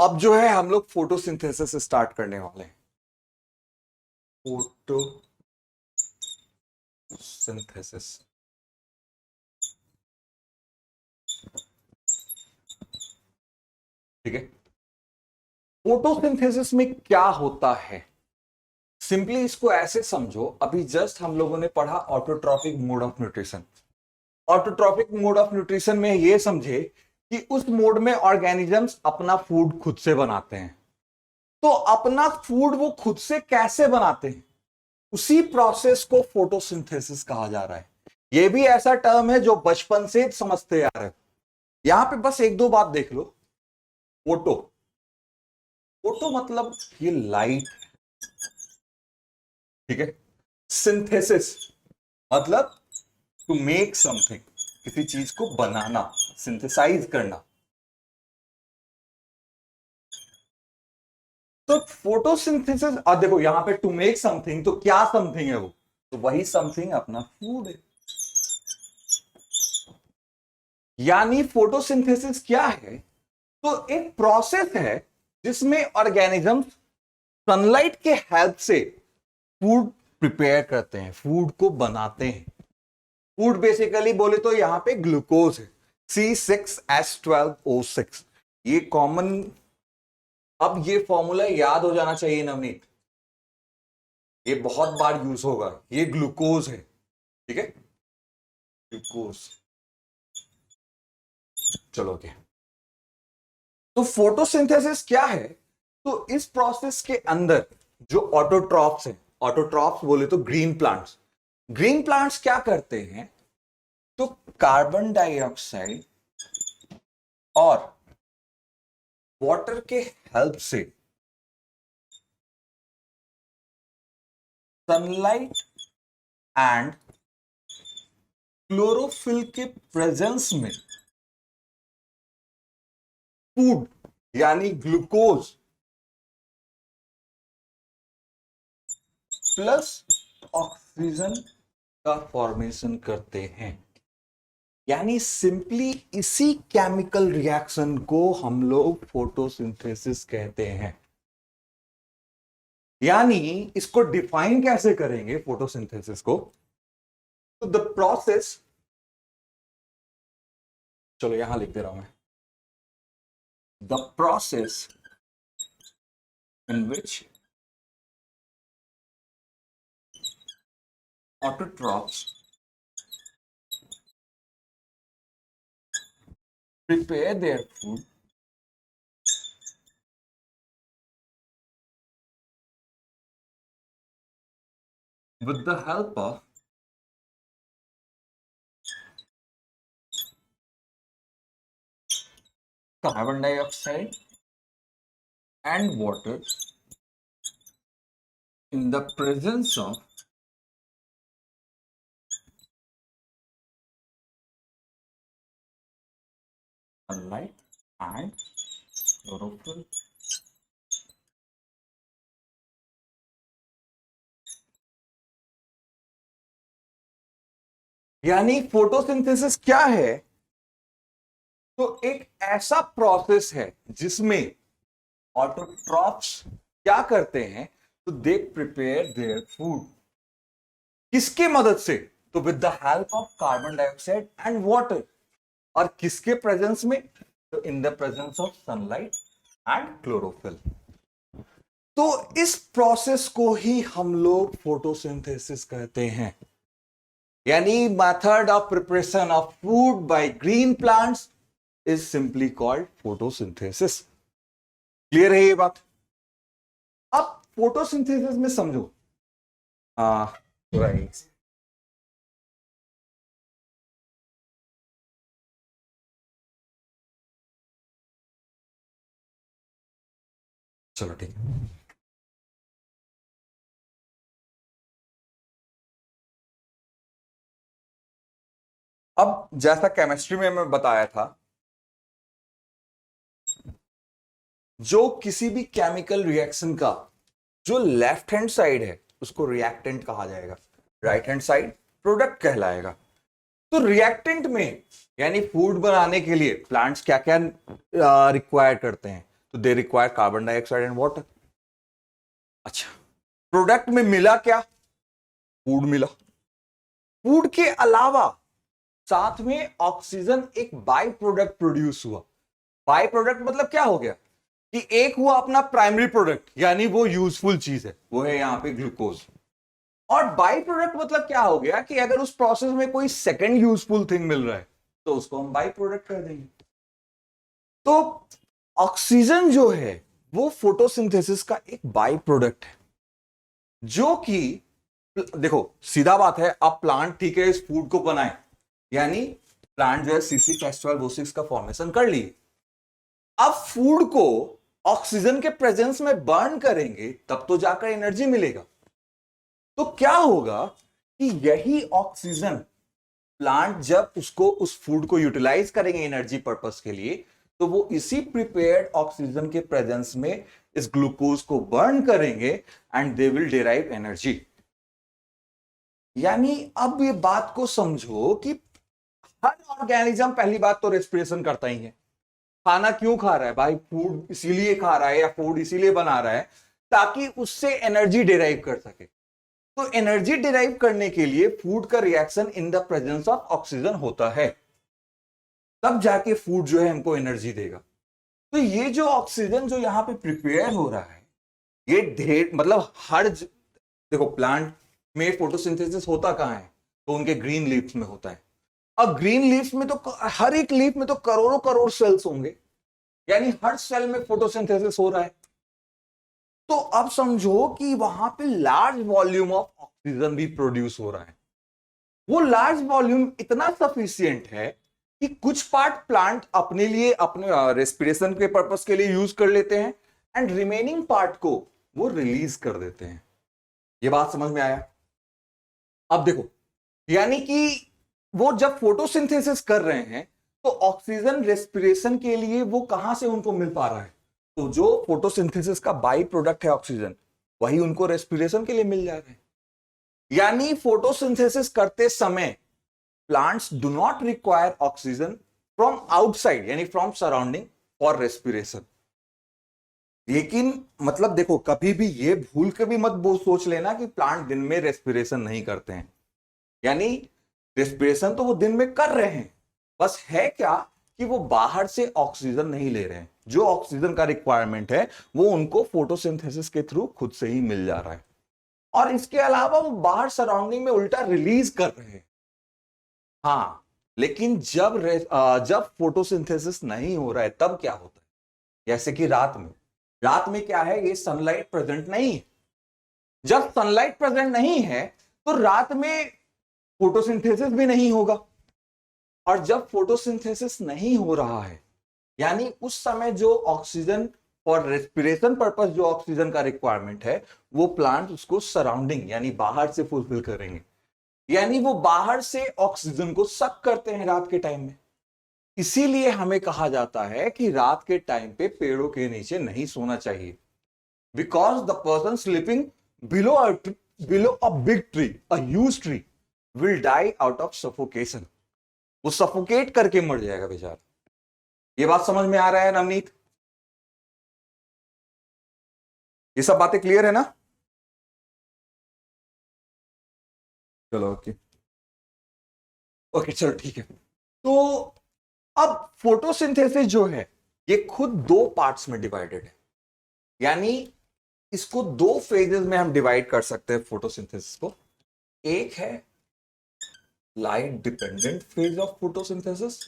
अब जो है हम लोग फोटोसिंथेसिस स्टार्ट करने वाले हैं। फोटोसिंथेसिस, ठीक है। फोटोसिंथेसिस में क्या होता है, सिंपली इसको ऐसे समझो। अभी जस्ट हम लोगों ने पढ़ा autotrophic mode of nutrition. Autotrophic mode of nutrition में ये समझे कि उस मोड में ऑर्गेनिजम्स अपना फूड खुद से बनाते हैं। तो अपना फूड वो खुद से कैसे बनाते हैं, उसी प्रोसेस को फोटोसिंथेसिस कहा जा रहा है। ये भी ऐसा टर्म है जो बचपन से समझते आ रहे हो। यहां पे बस एक दो बात देख लो। फोटो, फोटो मतलब ये लाइट, ठीक है। सिंथेसिस मतलब टू मेक समथिंग, किसी चीज को बनाना, सिंथेसाइज करना। तो फोटोसिंथेसिस, और देखो यहां पे टू मेक समथिंग, तो क्या समथिंग है वो, तो वही समथिंग अपना फूड है। यानी फोटोसिंथेसिस क्या है, तो एक प्रोसेस है जिसमें ऑर्गेनिजम्स सनलाइट के हेल्प से फूड प्रिपेयर करते हैं, फूड को बनाते हैं। फूड बेसिकली बोले तो यहां पे ग्लूकोज है, C6H12O6, ये कॉमन। अब ये फॉर्मूला याद हो जाना चाहिए नवनीत, ये बहुत बार यूज होगा। ये ग्लूकोज है, ठीक है, ग्लूकोज। चलो ओके। तो फोटोसिंथेसिस क्या है, तो इस प्रोसेस के अंदर जो ऑटोट्रॉफ्स हैं, ऑटोट्रॉफ्स बोले तो ग्रीन प्लांट्स, ग्रीन प्लांट्स क्या करते हैं, तो कार्बन डाइऑक्साइड और वाटर के हेल्प से सनलाइट एंड क्लोरोफिल के प्रेजेंस में फूड यानी ग्लूकोज प्लस ऑक्सीजन का फॉर्मेशन करते हैं। यानी सिंपली इसी केमिकल रिएक्शन को हम लोग फोटोसिंथेसिस कहते हैं। यानी इसको डिफाइन कैसे करेंगे फोटोसिंथेसिस को, तो द प्रोसेस, चलो यहां लिख दे रहा हूं मैं, the process in which autotrophs prepare their food with the help of carbon dioxide and water in the presence of sunlight and chlorophyll. यानी फोटोसिंथेसिस क्या है, तो एक ऐसा प्रोसेस है जिसमें ऑटोट्रॉफ्स क्या करते हैं, तो दे प्रिपेयर देयर फूड। किसके मदद से, तो with the help of carbon dioxide and water. और किसके प्रेजेंस में, तो in the presence of sunlight and chlorophyll. तो इस प्रोसेस को ही हम लोग फोटोसिंथेसिस कहते हैं। यानी method of preparation of food by green plants is simply called photosynthesis. Clear है ये बात। अब फोटोसिंथेसिस में समझो, राइट, चलो ठीक है। अब जैसा केमिस्ट्री में मैं बताया था, जो किसी भी केमिकल रिएक्शन का जो लेफ्ट हैंड साइड है उसको रिएक्टेंट कहा जाएगा, राइट हैंड साइड प्रोडक्ट कहलाएगा। तो रिएक्टेंट में यानी फूड बनाने के लिए प्लांट्स क्या क्या रिक्वायर करते हैं, तो they require carbon dioxide and water. अच्छा, प्रोडक्ट में मिला क्या? फूड मिला। फूड के अलावा साथ में ऑक्सीजन एक बाय प्रोडक्ट प्रोड्यूस हुआ। बाय प्रोडक्ट मतलब क्या हो गया कि एक हुआ अपना प्राइमरी प्रोडक्ट, यानी वो यूजफुल चीज है, वो है यहां पे ग्लूकोज। और बाई प्रोडक्ट मतलब क्या हो गया कि अगर उस प्रोसेस में कोई सेकंड यूजफुल थिंग मिल रहा है तो उसको हम बाई प्रोडक्ट कर देंगे। तो ऑक्सीजन जो है वो फोटोसिंथेसिस का एक बाई प्रोडक्ट है, जो कि देखो सीधा बात है, अब प्लांट ठीक है इस फूड को बनाए, यानी प्लांट जो है C6H12O6 का फॉर्मेशन कर लिए। अब फूड को ऑक्सीजन के प्रेजेंस में बर्न करेंगे तब तो जाकर एनर्जी मिलेगा। तो क्या होगा कि यही ऑक्सीजन प्लांट जब उसको उस फूड को यूटिलाइज करेंगे एनर्जी पर्पस के लिए, तो वो इसी प्रिपेयर्ड ऑक्सीजन के प्रेजेंस में इस ग्लूकोज को बर्न करेंगे and they will derive energy. यानी अब ये बात को समझो कि हर ऑर्गेनिज्म पहली बात तो रेस्पिरेशन करता ही है। खाना क्यों खा रहा है भाई? फूड इसीलिए खा रहा है या फूड इसीलिए बना रहा है ताकि उससे एनर्जी डिराइव कर सके। तो एनर्जी डिराइव करने के लिए फूड का reaction in the presence of oxygen होता है, तब जाके फूड जो है हमको एनर्जी देगा। तो ये जो ऑक्सीजन जो यहां पे प्रिपेयर हो रहा है, ये ढेर मतलब देखो प्लांट में फोटोसिंथेसिस होता कहां है? तो उनके ग्रीन लीव्स में होता है। अब ग्रीन लीव्स में तो हर एक लीफ में तो करोड़ों करोड़ सेल्स होंगे, यानी हर सेल में फोटोसिंथेसिस हो रहा है। तो अब समझो कि वहां पे लार्ज वॉल्यूम ऑफ ऑक्सीजन भी प्रोड्यूस हो रहा है। वो लार्ज वॉल्यूम इतना सफिशियंट है कि कुछ पार्ट प्लांट अपने लिए अपने रेस्पिरेशन के पर्पस के लिए यूज कर लेते हैं एंड रिमेनिंग पार्ट को वो रिलीज कर देते हैं। ये बात समझ में आया? अब देखो, यानी कि वो जब फोटोसिंथेसिस कर रहे हैं तो ऑक्सीजन रेस्पिरेशन के लिए वो कहां से उनको मिल पा रहा है? तो जो फोटोसिंथेसिस का बाई प्रोडक्ट है ऑक्सीजन, वही उनको रेस्पिरेशन के लिए मिल जा रहा है। यानी फोटोसिंथेसिस करते समय plants do not require oxygen from outside, यानी फ्रॉम सराउंडिंग फॉर रेस्पिरेशन। लेकिन मतलब देखो, कभी भी ये भूल के भी मत सोच लेना कि प्लांट दिन में रेस्पिरेशन नहीं करते हैं। यानी रेस्पिरेशन तो वो दिन में कर रहे हैं, बस है क्या कि वो बाहर से ऑक्सीजन नहीं ले रहे हैं। जो ऑक्सीजन का रिक्वायरमेंट है वो उनको फोटोसिंथेसिस के थ्रू खुद से ही मिल जा रहा है, और इसके अलावा वो बाहर सराउंडिंग में उल्टा रिलीज कर रहे हैं। हाँ, लेकिन जब फोटोसिंथेसिस नहीं हो रहा है तब क्या होता है? जैसे कि रात में क्या है, ये सनलाइट प्रेजेंट नहीं है। जब सनलाइट प्रेजेंट नहीं है तो रात में फोटोसिंथेसिस भी नहीं होगा, और जब फोटोसिंथेसिस नहीं हो रहा है यानी उस समय जो ऑक्सीजन फॉर रेस्पिरेशन पर्पस जो ऑक्सीजन का रिक्वायरमेंट है वो प्लांट उसको सराउंडिंग यानी बाहर से फुलफिल करेंगे। यानी वो बाहर से ऑक्सीजन को सक करते हैं रात के टाइम में। इसीलिए हमें कहा जाता है कि रात के टाइम पे पेड़ों के नीचे नहीं सोना चाहिए, because the person sleeping below a big tree, a huge tree, will die out of suffocation. वो सफोकेट करके मर जाएगा बेचारा। ये बात समझ में आ रहा है नवनीत? ये सब बातें क्लियर है ना? चलो ओके ओके, चलो ठीक है। तो अब फोटोसिंथेसिस जो है ये खुद दो पार्ट्स में डिवाइडेड है, यानी इसको दो फेजेस में हम डिवाइड कर सकते हैं फोटोसिंथेसिस को। एक है light dependent phase of photosynthesis,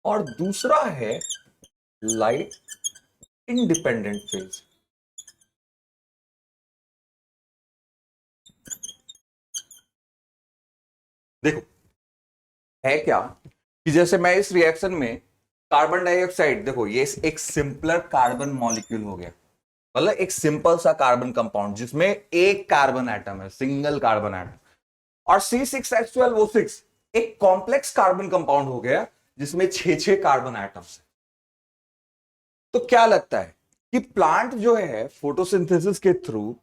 और दूसरा है लाइट इंडिपेंडेंट फेज। देखो है क्या कि जैसे मैं इस रिएक्शन में कार्बन डाइऑक्साइड, देखो ये एक सिंपलर कार्बन मॉलिक्यूल हो गया, मतलब एक सिंपल सा कार्बन कंपाउंड जिसमें एक कार्बन एटम है, सिंगल कार्बन एटम। और C6H12O6 एक कॉम्प्लेक्स कार्बन कंपाउंड हो गया जिसमें 6 कार्बन एटम्स है। तो क्या लगता है कि प्लांट जो है फोटोसिंथेसिस के थ्रू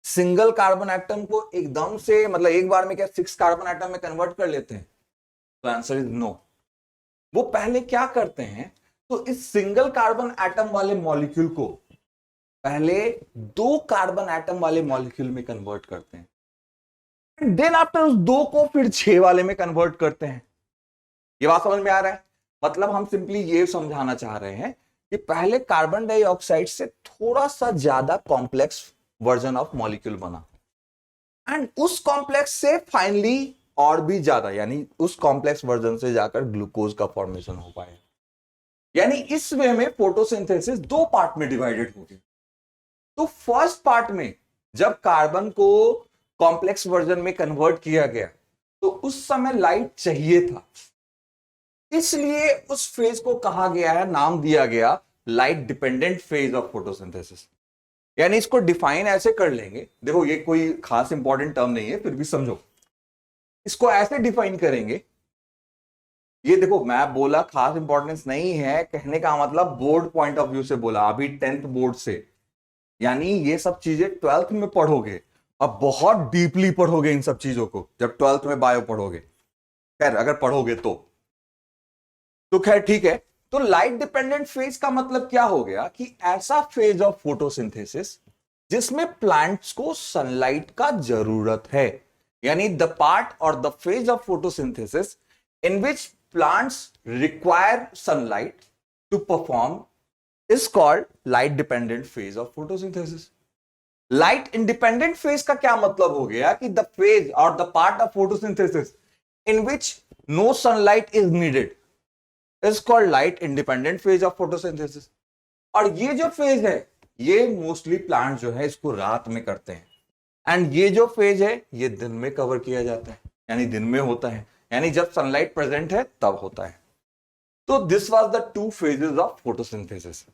सिंगल कार्बन एटम को एकदम से मतलब एक बार में क्या 6 कार्बन एटम में कन्वर्ट कर लेते हैं? तो आंसर इज नो। वो पहले क्या करते हैं, तो इस सिंगल कार्बन एटम वाले मॉलिक्यूल को पहले 2 कार्बन एटम वाले मॉलिक्यूल में कन्वर्ट करते हैं, देन आफ्टर उस 2 को फिर 6 वाले में कन्वर्ट करते हैं। ये बात समझ में आ रहा है? मतलब हम सिंपली ये समझाना चाह रहे हैं कि पहले कार्बन डाइऑक्साइड से थोड़ा सा ज्यादा कॉम्प्लेक्स वर्जन ऑफ मॉलिक्यूल बना, एंड उस कॉम्प्लेक्स से फाइनली और भी ज्यादा, यानी उस कॉम्प्लेक्स वर्जन से जाकर ग्लूकोज का फॉर्मेशन हो पाया। यानी इस वे में फोटोसिंथेसिस 2 पार्ट में डिवाइडेड हो गई। तो फर्स्ट पार्ट में जब कार्बन को कॉम्प्लेक्स वर्जन में कन्वर्ट किया गया तो उस समय लाइट चाहिए था, इसलिए उस फेज को कहा गया है, नाम दिया गया light dependent phase of photosynthesis. यानी इसको डिफाइन ऐसे कर लेंगे, देखो ये कोई खास इंपॉर्टेंट टर्म नहीं है, फिर भी समझो, इसको ऐसे डिफाइन करेंगे। ये देखो मैं बोला खास इंपॉर्टेंस नहीं है, कहने का मतलब बोर्ड पॉइंट ऑफ व्यू से बोला, अभी 10th बोर्ड से, यानी ये सब चीजें 12th में पढ़ोगे, अब बहुत डीपली पढ़ोगे इन सब चीजों को जब 12th में बायो पढ़ोगे, खैर अगर पढ़ोगे तो खैर ठीक है। तो लाइट डिपेंडेंट फेज का मतलब क्या हो गया कि ऐसा फेज ऑफ फोटोसिंथेसिस जिसमें प्लांट्स को सनलाइट का जरूरत है, यानी द पार्ट और the phase of photosynthesis in which plants require sunlight to perform is called light dependent phase of photosynthesis. Light independent phase का क्या मतलब हो गया कि the phase or the part of photosynthesis in which no sunlight is needed is called light independent phase of photosynthesis. और ये जो phase है ये मोस्टली प्लांट जो है इसको रात में करते हैं, एंड ये जो फेज है ये दिन में कवर किया जाता है, यानी दिन में होता है, यानी जब सनलाइट प्रेजेंट है तब होता है। तो this was the 2 phases of photosynthesis.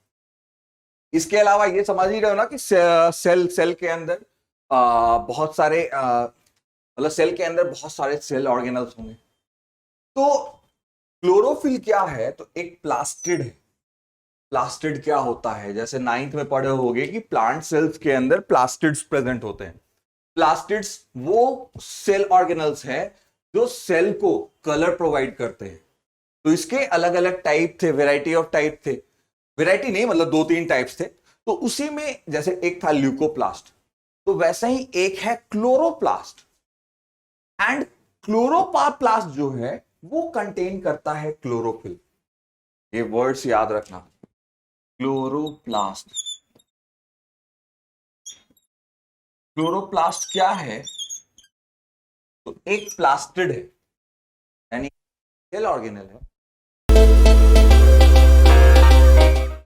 इसके अलावा ये समझ ही रहे हो ना कि सेल के अंदर बहुत सारे मतलब सेल के अंदर बहुत सारे सेल ऑर्गेनल्स होंगे। तो क्लोरोफिल क्या है, तो एक प्लास्टिड है। प्लास्टिड क्या होता है, जैसे 9th में पढ़े होगे कि प्लांट सेल्स के अंदर प्लास्टिड्स प्रेजेंट होते हैं। प्लास्टिड्स वो सेल ऑर्गेनल्स है जो सेल को कलर प्रोवाइड करते हैं। तो इसके अलग अलग टाइप थे, वैरायटी ऑफ टाइप थे, वैरायटी नहीं मतलब 2-3 टाइप्स थे। तो उसी में जैसे एक था ल्यूकोप्लास्ट, तो वैसे ही एक है क्लोरोप्लास्ट। एंड क्लोरोप्लास्ट जो है वो कंटेन करता है क्लोरोफिल। ये वर्ड्स याद रखना, क्लोरोप्लास्ट। क्लोरोप्लास्ट क्या है, तो एक प्लास्टिड है, यानी सेल ऑर्गेनल है